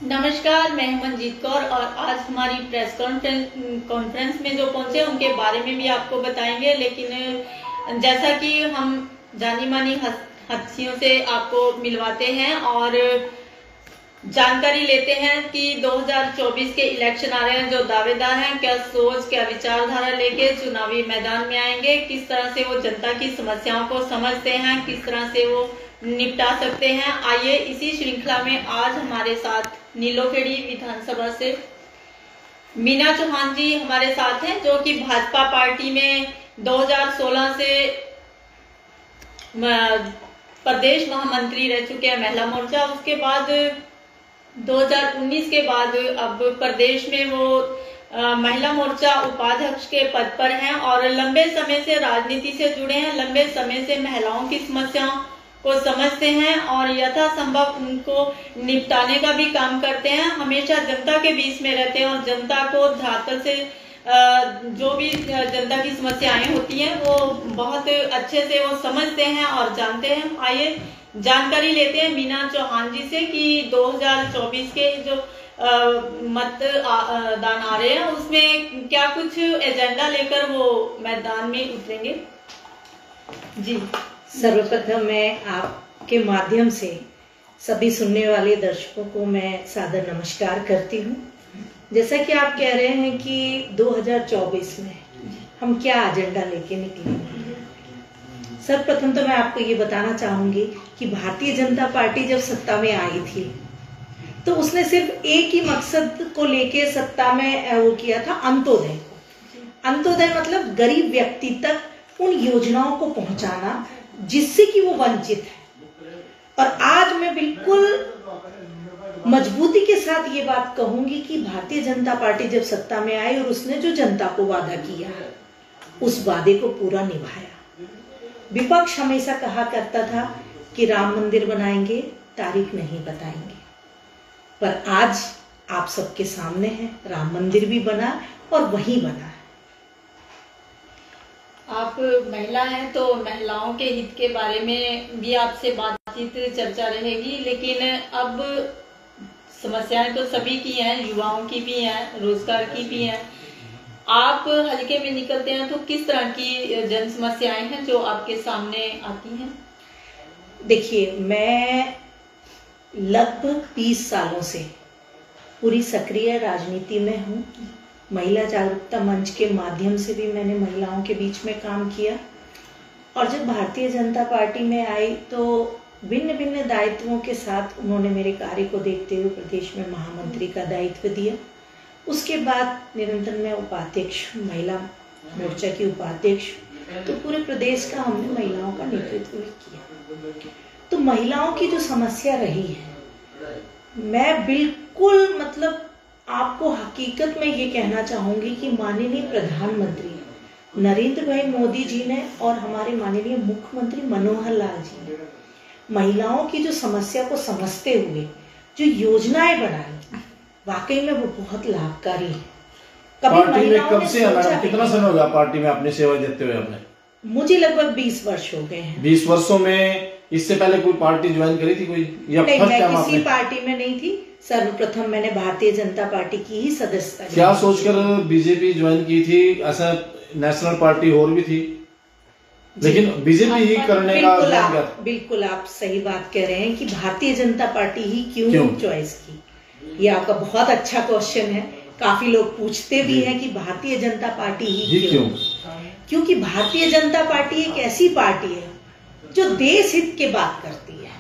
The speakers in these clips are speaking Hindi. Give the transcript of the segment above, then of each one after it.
नमस्कार, मैं हूं मंजीत कौर और आज हमारी प्रेस कॉन्फ्रेंस में जो पहुंचे उनके बारे में भी आपको बताएंगे। लेकिन जैसा कि हम जानी मानी हस्तियों से आपको मिलवाते हैं और जानकारी लेते हैं कि 2024 के इलेक्शन आ रहे हैं, जो दावेदार हैं क्या सोच क्या विचारधारा लेके चुनावी मैदान में आएंगे, किस तरह से वो जनता की समस्याओं को समझते हैं, किस तरह से वो निपटा सकते हैं। आइए इसी श्रृंखला में आज हमारे साथ नीलोखेड़ी विधानसभा से मीना चौहान जी हमारे साथ हैं, जो कि भाजपा पार्टी में 2016 से प्रदेश महामंत्री रह चुके हैं महिला मोर्चा। उसके बाद 2019 के बाद अब प्रदेश में वो महिला मोर्चा उपाध्यक्ष के पद पर हैं और लंबे समय से राजनीति से जुड़े हैं, लंबे समय से महिलाओं की समस्याओं को समझते हैं और यथासंभव उनको निपटाने का भी काम करते हैं। हमेशा जनता के बीच में रहते हैं और जनता को धरातल से जो भी जनता की समस्याएं होती हैं वो बहुत अच्छे से वो समझते हैं और जानते हैं। आइए जानकारी लेते हैं मीना चौहान जी से कि 2024 के जो मतदान आ रहे हैं उसमें क्या कुछ एजेंडा लेकर वो मैदान में उतरेंगे। जी, सर्वप्रथम मैं आपके माध्यम से सभी सुनने वाले दर्शकों को मैं सादर नमस्कार करती हूँ। जैसा कि आप कह रहे हैं कि 2024 में हम क्या एजेंडा लेके निकलेंगे। सर्वप्रथम तो मैं आपको ये बताना चाहूंगी कि भारतीय जनता पार्टी जब सत्ता में आई थी तो उसने सिर्फ एक ही मकसद को लेके सत्ता में वो किया था, अंत्योदय को। अंत्योदय मतलब गरीब व्यक्ति तक उन योजनाओं को पहुंचाना जिससे कि वो वंचित है। और आज मैं बिल्कुल मजबूती के साथ ये बात कहूंगी कि भारतीय जनता पार्टी जब सत्ता में आई और उसने जो जनता को वादा किया उस वादे को पूरा निभाया। विपक्ष हमेशा कहा करता था कि राम मंदिर बनाएंगे, तारीख नहीं बताएंगे, पर आज आप सबके सामने है राम मंदिर भी बना और वही बना है। आप महिला हैं तो महिलाओं के हित के बारे में भी आपसे बातचीत चर्चा रहेगी, लेकिन अब समस्याएं तो सभी की हैं, युवाओं की भी हैं, रोजगार की भी हैं। आप हल्के में निकलते हैं तो किस तरह की जन समस्याएं हैं जो आपके सामने आती हैं। देखिए, मैं लगभग 20 सालों से पूरी सक्रिय राजनीति में हूँ। महिला जागरूकता मंच के माध्यम से भी मैंने महिलाओं के बीच में काम किया और जब भारतीय जनता पार्टी में आई तो भिन्न भिन्न दायित्वों के साथ उन्होंने मेरे कार्य को देखते हुए प्रदेश में महामंत्री का दायित्व दिया। उसके बाद निरंतर मैं उपाध्यक्ष, महिला मोर्चा की उपाध्यक्ष, तो पूरे प्रदेश का हमने महिलाओं का नेतृत्व भी किया। तो महिलाओं की जो समस्या रही है, मैं बिल्कुल मतलब आपको हकीकत में ये कहना चाहूंगी कि माननीय प्रधानमंत्री नरेंद्र भाई मोदी जी ने और हमारे माननीय मुख्यमंत्री मनोहर लाल जी ने महिलाओं की जो समस्या को समझते हुए जो योजनाएं बनाई, वाकई में वो बहुत लाभकारी है। पार्टी में कब से कितना समय हो गया पार्टी में अपनी सेवा देते हुए? आपने? मुझे लगभग 20 वर्ष हो गए हैं। 20 वर्षों में इससे पहले कोई पार्टी ज्वाइन करी थी कोई या नहीं? मैं किसी पार्टी में नहीं थी। सर्वप्रथम मैंने भारतीय जनता पार्टी की ही सदस्यता। क्या सोचकर बीजेपी ज्वाइन की थी? ऐसा नेशनल पार्टी और भी थी, लेकिन बीजेपी ही करने का बिल्कुल आप सही बात कह रहे हैं कि भारतीय जनता पार्टी ही क्यों चॉइस की। ये आपका बहुत अच्छा क्वेश्चन है। काफी लोग पूछते भी हैं कि भारतीय जनता पार्टी ही क्यों? क्योंकि भारतीय जनता पार्टी एक ऐसी पार्टी है जो देश हित की बात करती है,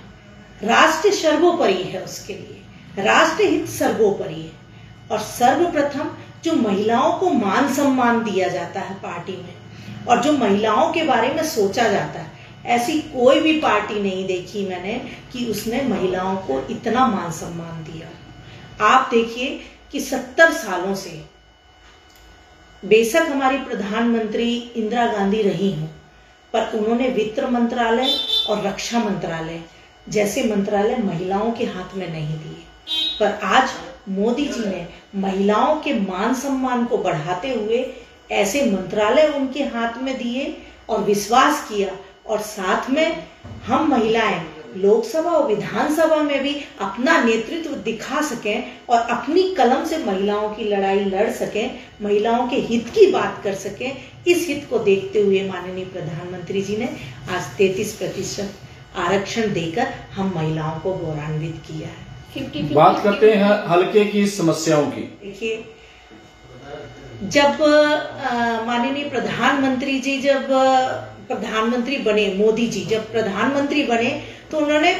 राष्ट्र सर्वोपरि है, उसके लिए राष्ट्र हित सर्वोपरि है। और सर्वप्रथम जो महिलाओं को मान सम्मान दिया जाता है पार्टी में और जो महिलाओं के बारे में सोचा जाता है, ऐसी कोई भी पार्टी नहीं देखी मैंने कि उसने महिलाओं को इतना मान सम्मान दिया। आप देखिए कि 70 सालों से बेशक हमारी प्रधानमंत्री इंदिरा गांधी रही हूं, पर उन्होंने वित्त मंत्रालय और रक्षा मंत्रालय जैसे मंत्रालय महिलाओं के हाथ में नहीं दिए। पर आज मोदी जी ने महिलाओं के मान सम्मान को बढ़ाते हुए ऐसे मंत्रालय उनके हाथ में दिए और विश्वास किया, और साथ में हम महिलाएं लोकसभा और विधानसभा में भी अपना नेतृत्व दिखा सकें और अपनी कलम से महिलाओं की लड़ाई लड़ सकें, महिलाओं के हित की बात कर सकें। इस हित को देखते हुए माननीय प्रधानमंत्री जी ने आज 33% आरक्षण देकर हम महिलाओं को गौरवान्वित किया है। 50-50 बात करते हैं हल्के की समस्याओं की। देखिए, जब माननीय प्रधानमंत्री जी जब प्रधानमंत्री बने, मोदी जी जब प्रधानमंत्री बने, तो उन्होंने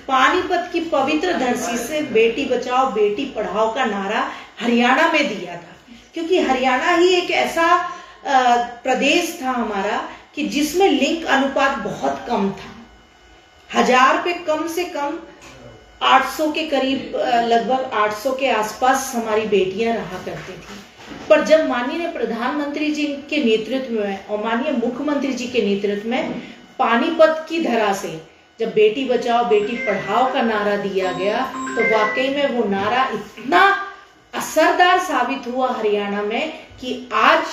पानीपत की पवित्र धरती से बेटी बचाओ बेटी पढ़ाओ का नारा हरियाणा में दिया था, क्योंकि हरियाणा ही एक ऐसा प्रदेश था हमारा कि जिसमें लिंग अनुपात बहुत कम था। 1000 पे कम से कम 800 के करीब, लगभग 800 के आसपास हमारी बेटियां रहा करती थी। पर जब माननीय प्रधानमंत्री जी के नेतृत्व में और माननीय मुख्यमंत्री जी के नेतृत्व में पानीपत की धरा से जब बेटी बचाओ बेटी पढ़ाओ का नारा दिया गया, तो वाकई में वो नारा इतना असरदार साबित हुआ हरियाणा में कि आज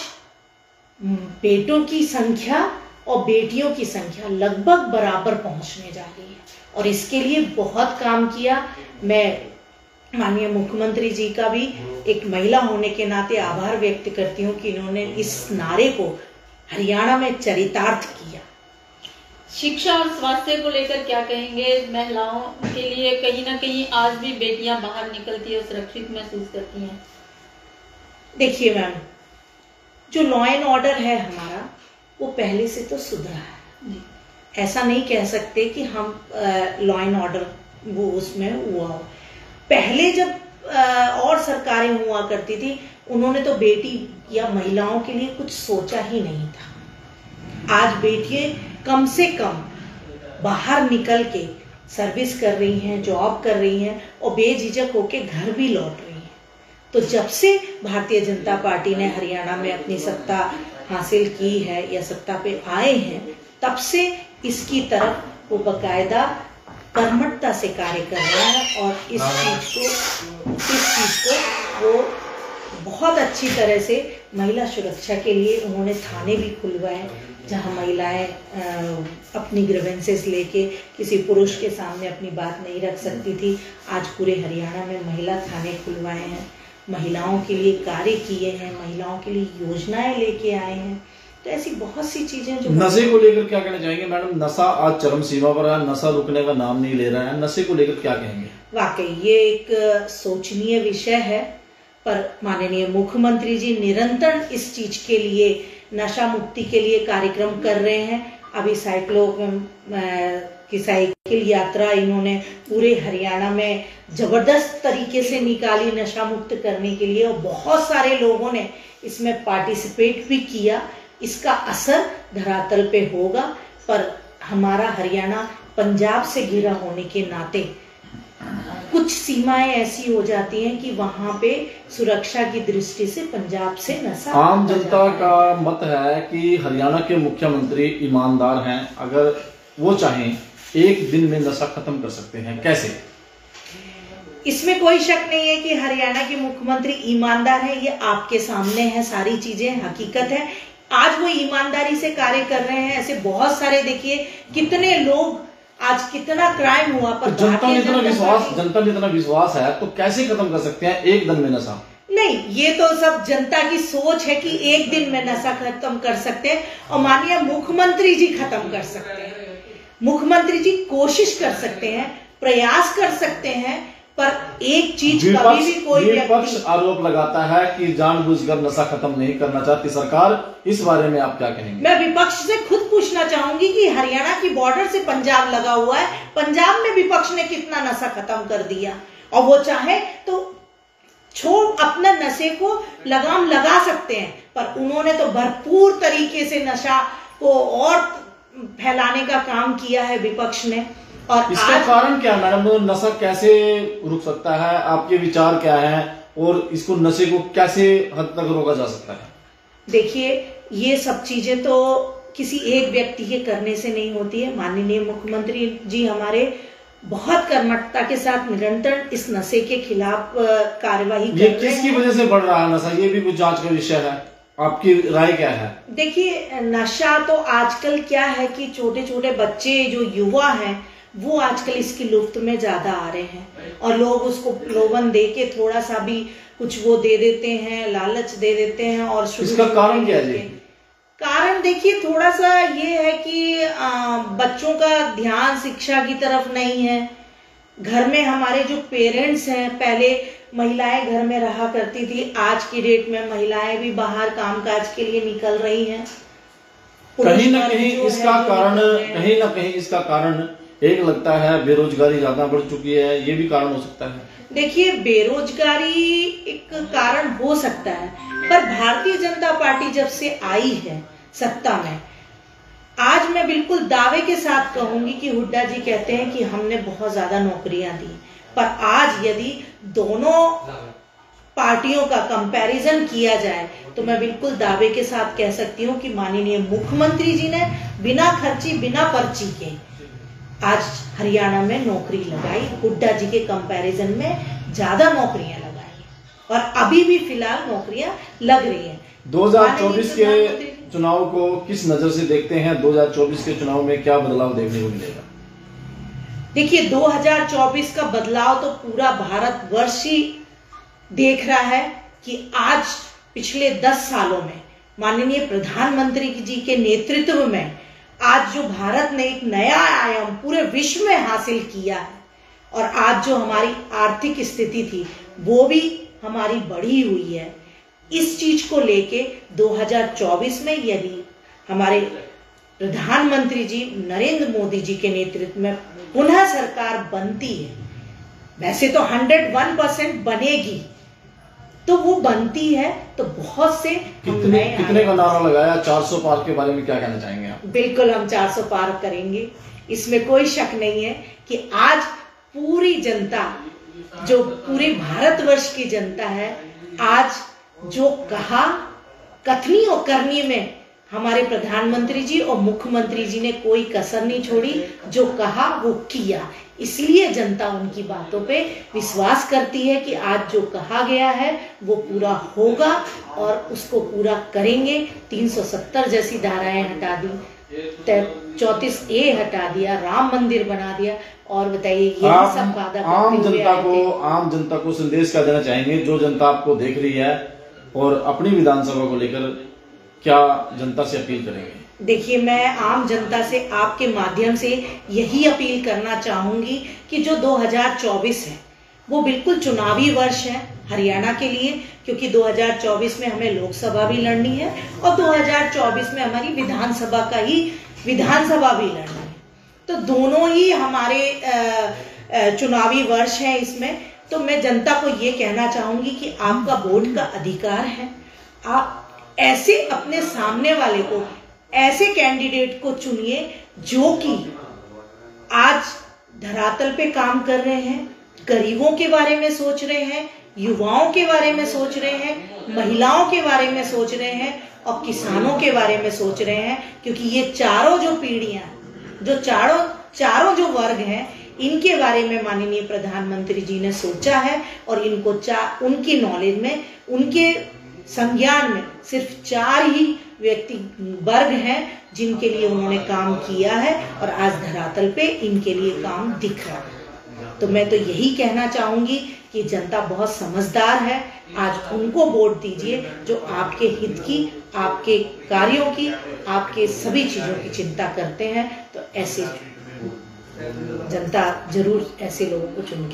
बेटों की संख्या और बेटियों की संख्या लगभग बराबर पहुंचने जा रही है। और इसके लिए बहुत काम किया। मैं माननीय मुख्यमंत्री जी का भी एक महिला होने के नाते आभार व्यक्त करती हूँ कि इन्होंने इस नारे को हरियाणा में चरितार्थ किया। शिक्षा और स्वास्थ्य को लेकर क्या कहेंगे? महिलाओं के लिए कहीं ना कहीं आज भी बेटियां बाहर निकलती है, सुरक्षित महसूस करती हैं। देखिए मैम, जो लॉ एंड ऑर्डर है हमारा, वो पहले से तो सुधरा है। ऐसा नहीं कह सकते कि हम लॉ एंड ऑर्डर वो उसमें हुआ हो। पहले जब और सरकारें हुआ करती थी, उन्होंने तो बेटी या महिलाओं के लिए कुछ सोचा ही नहीं था। आज बेटियां कम से कम बाहर निकल के सर्विस कर रही हैं, जॉब कर रही हैं और बेझिझक होके घर भी लौट रही हैं। तो जब से भारतीय जनता पार्टी ने हरियाणा में अपनी सत्ता हासिल की है या सत्ता पे आए हैं, तब से इसकी तरफ वो बकायदा कर्मठता से कार्य कर रहा है और इस चीज को वो बहुत अच्छी तरह से महिला सुरक्षा के लिए उन्होंने थाने भी खुलवाए, जहां महिलाएं अपनी ग्रीवेंसेस लेके किसी पुरुष के सामने अपनी बात नहीं रख सकती थी। आज पूरे हरियाणा में महिला थाने खुलवाए हैं, महिलाओं के लिए कार्य किए हैं, महिलाओं के लिए योजनाएं लेके आए हैं। तो ऐसी बहुत सी चीजें जो नशे को लेकर क्या कहना चाहेंगे मैडम? नशा आज चरम सीमा पर है, नशा रुकने का नाम नहीं ले रहा है। नशे को लेकर क्या कहेंगे? वाकई ये एक सोचनीय विषय है, पर माननीय मुख्यमंत्री जी निरंतर इस चीज के लिए, नशा मुक्ति के लिए कार्यक्रम कर रहे हैं। अभी साइकिल यात्रा इन्होंने पूरे हरियाणा में जबरदस्त तरीके से निकाली नशा मुक्त करने के लिए, और बहुत सारे लोगों ने इसमें पार्टिसिपेट भी किया। इसका असर धरातल पे होगा, पर हमारा हरियाणा पंजाब से घिरा होने के नाते कुछ सीमाएं ऐसी हो जाती हैं कि वहां पे सुरक्षा की दृष्टि से पंजाब से नशा। आम जनता का मत है कि हरियाणा के मुख्यमंत्री ईमानदार हैं, अगर वो चाहें एक दिन में नशा खत्म कर सकते हैं। कैसे? इसमें कोई शक नहीं है कि हरियाणा के मुख्यमंत्री ईमानदार है। ये आपके सामने है, सारी चीजें हकीकत है। आज वो ईमानदारी से कार्य कर रहे हैं। ऐसे बहुत सारे, देखिए कितने लोग, आज कितना क्राइम हुआ, पर जनता में इतना विश्वास है, तो कैसे खत्म कर सकते हैं एक दिन में नशा? नहीं, ये तो सब जनता की सोच है कि एक दिन में नशा खत्म कर सकते हैं, और माननीय मुख्यमंत्री जी खत्म कर सकते हैं। मुख्यमंत्री जी कोशिश कर सकते हैं, प्रयास कर सकते हैं, पर एक चीज कभी भी कोई विपक्ष आरोप लगाता है कि जानबूझकर नशा खत्म नहीं करना चाहती सरकार। इस बारे में आप क्या कहेंगे? मैं विपक्ष से खुद पूछना चाहूंगी कि हरियाणा की बॉर्डर से पंजाब लगा हुआ है, पंजाब में विपक्ष ने कितना नशा खत्म कर दिया, और वो चाहे तो अपना नशे को लगाम लगा सकते हैं, पर उन्होंने तो भरपूर तरीके से नशा को और फैलाने का काम किया है विपक्ष ने। और इसका कारण क्या मैडम? नशा कैसे रुक सकता है? आपके विचार क्या है, और इसको नशे को कैसे हद तक रोका जा सकता है? देखिए, ये सब चीजें तो किसी एक व्यक्ति के करने से नहीं होती है। माननीय मुख्यमंत्री जी हमारे बहुत कर्मठता के साथ निरंतर इस नशे के खिलाफ कार्यवाही कर रहे हैं। किसकी वजह से बढ़ रहा है नशा? ये भी कुछ जांच का विषय है, आपकी राय क्या है? देखिए, नशा तो आजकल क्या है कि छोटे छोटे बच्चे जो युवा हैं वो आजकल इसकी लुफ्त में ज्यादा आ रहे हैं और लोग उसको प्रलोभन दे के थोड़ा सा भी कुछ वो दे देते हैं, लालच दे देते हैं। और इसका कारण क्या है? कारण देखिए थोड़ा सा ये है कि बच्चों का ध्यान शिक्षा की तरफ नहीं है। घर में हमारे जो पेरेंट्स हैं, पहले महिलाएं घर में रहा करती थी, आज की डेट में महिलाएं भी बाहर कामकाज के लिए निकल रही हैं। कहीं ना कहीं इसका कारण एक लगता है बेरोजगारी ज्यादा बढ़ चुकी है, ये भी कारण हो सकता है। देखिए बेरोजगारी एक कारण हो सकता है, पर भारतीय जनता पार्टी जब से आई है सत्ता में, आज मैं बिल्कुल दावे के साथ कहूंगी कि हुड्डा जी कहते हैं कि हमने बहुत ज्यादा नौकरियां दी, पर आज यदि दोनों पार्टियों का कंपैरिजन किया जाए तो मैं बिल्कुल दावे के साथ कह सकती हूँ कि माननीय मुख्यमंत्री जी ने बिना खर्ची बिना पर्ची के आज हरियाणा में नौकरी लगाई। हुड्डा जी के कंपैरिजन में ज्यादा नौकरियां लगाई और अभी भी फिलहाल नौकरियां लग रही हैं। 2024 के चुनाव को किस नजर से देखते हैं? 2024 के चुनाव में क्या बदलाव देखने को मिलेगा? देखिए 2024 का बदलाव तो पूरा भारतवर्ष ही देख रहा है कि आज पिछले 10 सालों में माननीय प्रधानमंत्री जी के नेतृत्व में आज जो भारत ने एक नया आयाम पूरे विश्व में हासिल किया है और आज जो हमारी आर्थिक स्थिति थी वो भी हमारी बढ़ी हुई है। इस चीज को लेके 2024 में यदि हमारे प्रधानमंत्री जी नरेंद्र मोदी जी के नेतृत्व में पुनः सरकार बनती है, वैसे तो 101% बनेगी, तो वो बनती है तो बहुत से कितने का नारा लगाया? 400 पार के बारे में क्या कहना चाहेंगे आप? बिल्कुल हम 400 पार करेंगे, इसमें कोई शक नहीं है कि आज पूरी जनता, जो पूरे भारतवर्ष की जनता है, आज जो कहा कथनी और करनी में हमारे प्रधानमंत्री जी और मुख्यमंत्री जी ने कोई कसर नहीं छोड़ी, जो कहा वो किया। इसलिए जनता उनकी बातों पे विश्वास करती है कि आज जो कहा गया है वो पूरा होगा और उसको पूरा करेंगे। 370 जैसी धाराएं हटा दी, 34A हटा दिया, राम मंदिर बना दिया, और बताइए ये सब वादा आम जनता को संदेश क्या देना चाहेंगे, जो जनता आपको देख रही है, और अपनी विधानसभा को लेकर क्या जनता से अपील करेंगे? देखिए मैं आम जनता से आपके माध्यम से यही अपील करना चाहूंगी कि जो 2024 है वो बिल्कुल चुनावी वर्ष है हरियाणा के लिए, क्योंकि 2024 में हमें लोकसभा भी लड़नी है और 2024 में हमारी विधानसभा भी लड़नी है। तो दोनों ही हमारे चुनावी वर्ष है इसमें। तो मैं जनता को ये कहना चाहूंगी कि आपका वोट का अधिकार है, आप ऐसे अपने सामने वाले को, ऐसे कैंडिडेट को चुनिए जो कि आज धरातल पे काम कर रहे हैं, गरीबों के बारे में सोच रहे हैं, युवाओं के बारे में सोच रहे हैं, महिलाओं के बारे में सोच रहे हैं और किसानों के बारे में सोच रहे हैं। क्योंकि ये चारों जो पीढ़ियां, जो चारों जो वर्ग हैं, इनके बारे में माननीय प्रधानमंत्री जी ने सोचा है और इनको उनकी नॉलेज में, उनके संज्ञान में सिर्फ 4 ही व्यक्ति वर्ग हैं जिनके लिए उन्होंने काम किया है और आज धरातल पे इनके लिए काम दिख रहा है। तो मैं तो यही कहना चाहूंगी कि जनता बहुत समझदार है, आज उनको वोट दीजिए जो आपके हित की, आपके कार्यों की, आपके सभी चीजों की चिंता करते हैं। तो ऐसे जनता जरूर ऐसे लोगों को चुन के